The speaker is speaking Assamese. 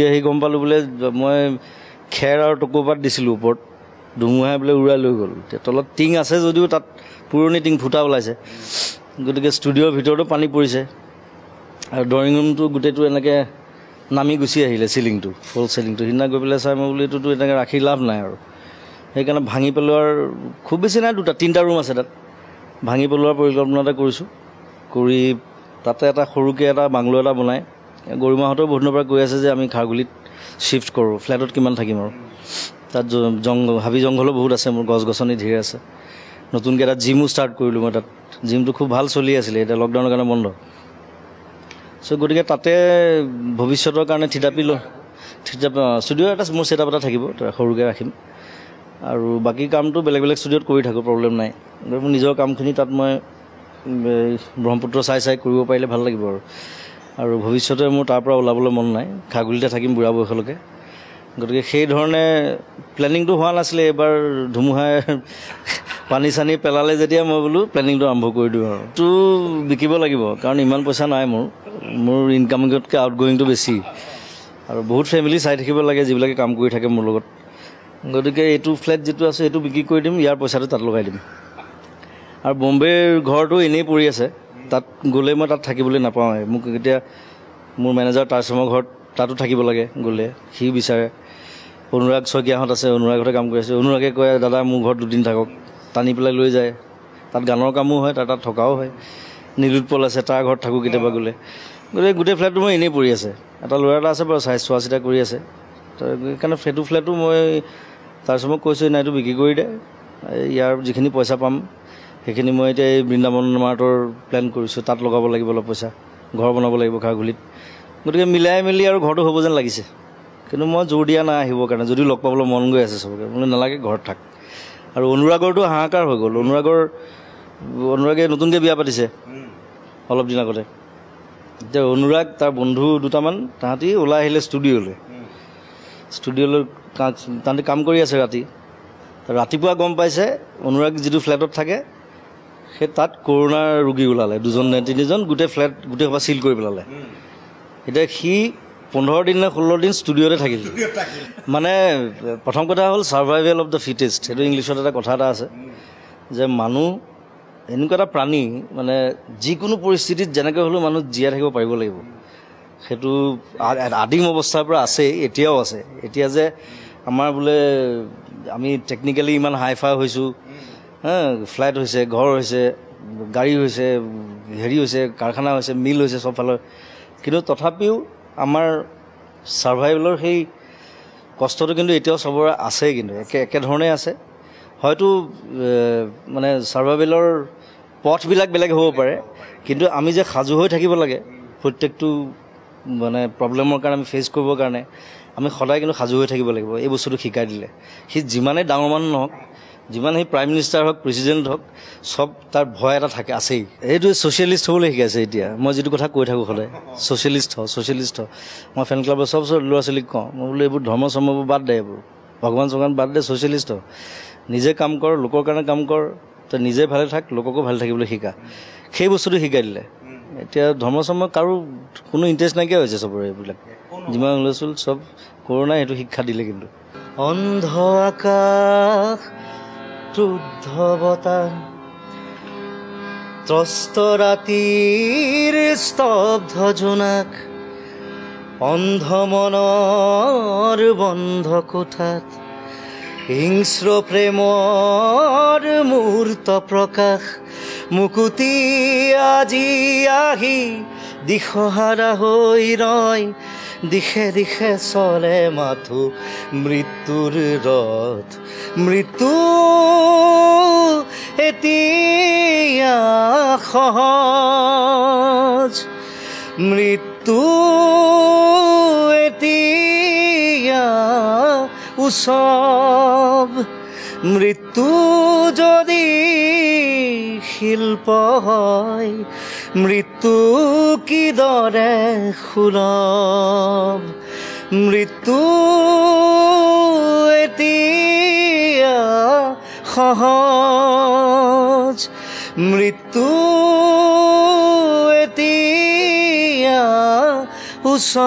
ঘূৰি আহি গম পালোঁ বোলে মই খেৰ আৰু টকৌপাত দিছিলোঁ ওপৰত, ধুমুহাই বোলে উৰাই লৈ গ'ল। তলত টিং আছে যদিও তাত পুৰণি টিং ফুটা ওলাইছে, গতিকে ষ্টুডিঅ'ৰ ভিতৰতো পানী পৰিছে আৰু ড্ৰয়িং ৰুমটো গোটেইটো এনেকৈ নামি গুচি আহিলে চিলিংটো, ফল চিলিংটো। সিদিনা গৈ পেলাই চাই মই বোলো এইটোতো এনেকৈ ৰাখি লাভ নাই আৰু, সেইকাৰণে ভাঙি পেলোৱাৰ খুব বেছি নাই, 2-3টা ৰুম আছে তাত, ভাঙি পেলোৱাৰ পৰিকল্পনা এটা কৰিছোঁ। কৰি তাতে এটা সৰুকৈ এটা বাংলো এটা বনাই, গৰিমাহঁতেও বহুত দিনৰ পৰা কৈ আছে যে আমি খাৰগুলিত শ্বিফ্ট কৰোঁ, ফ্লেটত কিমান থাকিম আৰু, তাত হাবি জংঘলো বহুত আছে, মোৰ গছ গছনি ধেৰ আছে। নতুনকৈ এটা জিমো ষ্টাৰ্ট কৰিলোঁ মই তাত, জিমটো খুব ভাল চলি আছিলে, এতিয়া লকডাউনৰ কাৰণে বন্ধ। চ' গতিকে তাতে ভৱিষ্যতৰ কাৰণে থিতাপি ষ্টুডিঅ' এটা মোৰ ছেটআপ এটা থাকিব, সৰুকৈ ৰাখিম। আৰু বাকী কামটো বেলেগ বেলেগ ষ্টুডিঅ'ত কৰি থাকোঁ, প্ৰব্লেম নাই। মোৰ নিজৰ কামখিনি তাত মই ব্ৰহ্মপুত্ৰ চাই কৰিব পাৰিলে ভাল লাগিব আৰু ভৱিষ্যতে মোৰ তাৰ পৰা ওলাবলৈ মন নাই, খাৰগুলিতে থাকিম বুঢ়া বয়সলৈকে। গতিকে সেইধৰণে প্লেনিংটো হোৱা নাছিলে। এইবাৰ ধুমুহাই পানী চানী পেলালে যেতিয়া মই বোলো প্লেনিংটো আৰম্ভ কৰি দিওঁ আৰু। তো বিকিব লাগিব, কাৰণ ইমান পইচা নাই মোৰ ইনকামিঙতকৈ আউটগয়িংটো বেছি, আৰু বহুত ফেমিলি চাই থাকিব লাগে যিবিলাকে কাম কৰি থাকে মোৰ লগত। গতিকে এইটো ফ্লেট যিটো আছে সেইটো বিক্ৰী কৰি দিম, ইয়াৰ পইচাটো তাত লগাই দিম। আৰু বম্বেৰ ঘৰটো এনেই পৰি আছে, তাত গ'লে মই তাত থাকিবলৈ নাপাওঁৱে। মোক এতিয়া মোৰ মেনেজাৰ টাৰ্চমৰ ঘৰত তাতো থাকিব লাগে গ'লে, সি বিচাৰে। অনুৰাগ শইকীয়াহঁত আছে, অনুৰাগহঁতে কাম কৰি আছে, অনুৰাগে কয় দাদা মোৰ ঘৰত 2 দিন থাকক, টানি পেলাই লৈ যায়। তাত গানৰ কামো হয়, তাত থকাও হয়। নীলোৎপল আছে, তাৰ ঘৰত থাকোঁ কেতিয়াবা গ'লে। গতিকে গোটেই ফ্লেটটো মই এনেই পৰি আছে। এটা ল'ৰা এটা আছে বাৰু, চোৱা চিতা কৰি আছে। সেইকাৰণে সেইটো ফ্লেটো মই টাৰ্চমক কৈছোঁ নাই এইটো বিক্ৰী কৰি দে, ইয়াৰ যিখিনি পইচা পাম সেইখিনি মই এতিয়া এই বৃন্দাবন মাৰ্টৰ প্লেন কৰিছোঁ, তাত লগাব লাগিব অলপ পইচা, ঘৰ বনাব লাগিব খাৰগুলিত। গতিকে মিলাই মেলি আৰু ঘৰটো হ'ব যেন লাগিছে, কিন্তু মই জোৰ দিয়া নাই আহিবৰ কাৰণে, যদিও লগ পাবলৈ মন গৈ আছে চবকে। বোলে নালাগে ঘৰত থাক। আৰু অনুৰাগৰটো হাহাকাৰ হৈ গ'ল। অনুৰাগে নতুনকৈ বিয়া পাতিছে অলপ দিন আগতে। এতিয়া অনুৰাগ তাৰ বন্ধু 2টামান তাহাঁতি ওলাই আহিলে ষ্টুডিঅ'লৈ তাহাঁতি কাম কৰি আছে ৰাতি। ৰাতিপুৱা গম পাইছে অনুৰাগ যিটো ফ্লেটত থাকে সেই তাত কৰোণাৰ ৰোগী ওলালে, 2জন নে 3জন, গোটেই ফ্লেট গোটেই সোপা চিল কৰি পেলালে। এতিয়া সি 15 দিন নে 16 দিন ষ্টুডিঅ'তে থাকিল। মানে প্ৰথম কথা হ'ল ছাৰ্ভাইভেল অফ দ্য ফিটেষ্ট, সেইটো ইংলিছত এটা কথা এটা আছে যে মানুহ এনেকুৱা এটা প্ৰাণী, মানে যিকোনো পৰিস্থিতিত যেনেকৈ হ'লেও মানুহ জীয়াই থাকিব পাৰিব লাগিব। সেইটো আদিম অৱস্থাৰ পৰা আছেই, এতিয়াও আছে। এতিয়া যে আমাৰ বোলে আমি টেকনিকেলি ইমান হাইফাই হৈছোঁ, ফ্লাইট হৈছে, ঘৰ হৈছে, গাড়ী হৈছে, হেৰি হৈছে, কাৰখানা হৈছে, মিল হৈছে চব ফালৰ, কিন্তু তথাপিও আমাৰ ছাৰ্ভাইভেলৰ সেই কষ্টটো কিন্তু এতিয়াও চবৰে আছেই, কিন্তু একেধৰণে আছে। হয়তো মানে ছাৰ্ভাইভেলৰ পথবিলাক বেলেগ হ'ব পাৰে, কিন্তু আমি যে সাজু হৈ থাকিব লাগে প্ৰত্যেকটো মানে প্ৰব্লেমৰ কাৰণে আমি ফেচ কৰিবৰ কাৰণে আমি সদায় কিন্তু সাজু হৈ থাকিব লাগিব। এই বস্তুটো শিকাই দিলে সি যিমানেই ডাঙৰ মানুহ নহওক, যিমান সেই প্ৰাইম মিনিষ্টাৰ হওক, প্ৰেচিডেণ্ট হওক, চব তাৰ ভয় এটা থাকে, আছেই। এইটো ছ'চিয়েলিষ্ট হ'বলৈ শিকাইছে। এতিয়া মই যিটো কথা কৈ থাকোঁ সদায়, ছ'চিয়েলিষ্ট হ। মই ফেন ক্লাবৰ চব ল'ৰা ছোৱালীক কওঁ, মই বোলো এইবোৰ ধৰ্ম চৰ্মবোৰ বাদ দে, এইবোৰ ভগৱান চগৱান বাদ দে, ছ'চিয়েলিষ্ট হ। নিজে কাম কৰ, লোকৰ কাৰণে কাম কৰ, তই নিজে ভালে থাক, লোককো ভালে থাকিবলৈ শিকা। সেই বস্তুটো শিকাই দিলে। এতিয়া ধৰ্ম চৰ্ম কাৰো কোনো ইণ্টাৰেষ্ট নাইকিয়া হৈছে চবৰে। এইবিলাক যিমান হুলস্থুল চব কৰোণাই সেইটো শিক্ষা দিলে। কিন্তু অন্ধ আকাশ, ক্ৰুদ্ধ বতাহ, ত্ৰস্ত ৰাতিৰ স্তব্ধ জোনাক, অন্ধ মনৰ বন্ধ কোঠাত হিংস্ৰ প্ৰেমৰ মূৰ্ত প্ৰকাশ, মুকুতি আজি আহি দিশহাৰা হৈ ৰয়, দিশে দিশে চলে মাথো মৃত্যুৰ ৰথ। মৃত্যু এতিয়া সহজ, মৃত্যু এতিয়া উৎসৱ, মৃত্যু যদি শিল্প হয়, মৃত্যু কিদৰে সুলভ। মৃত্যু এতিয়া সহজ, মৃত্যু এতিয়া উৎসৱ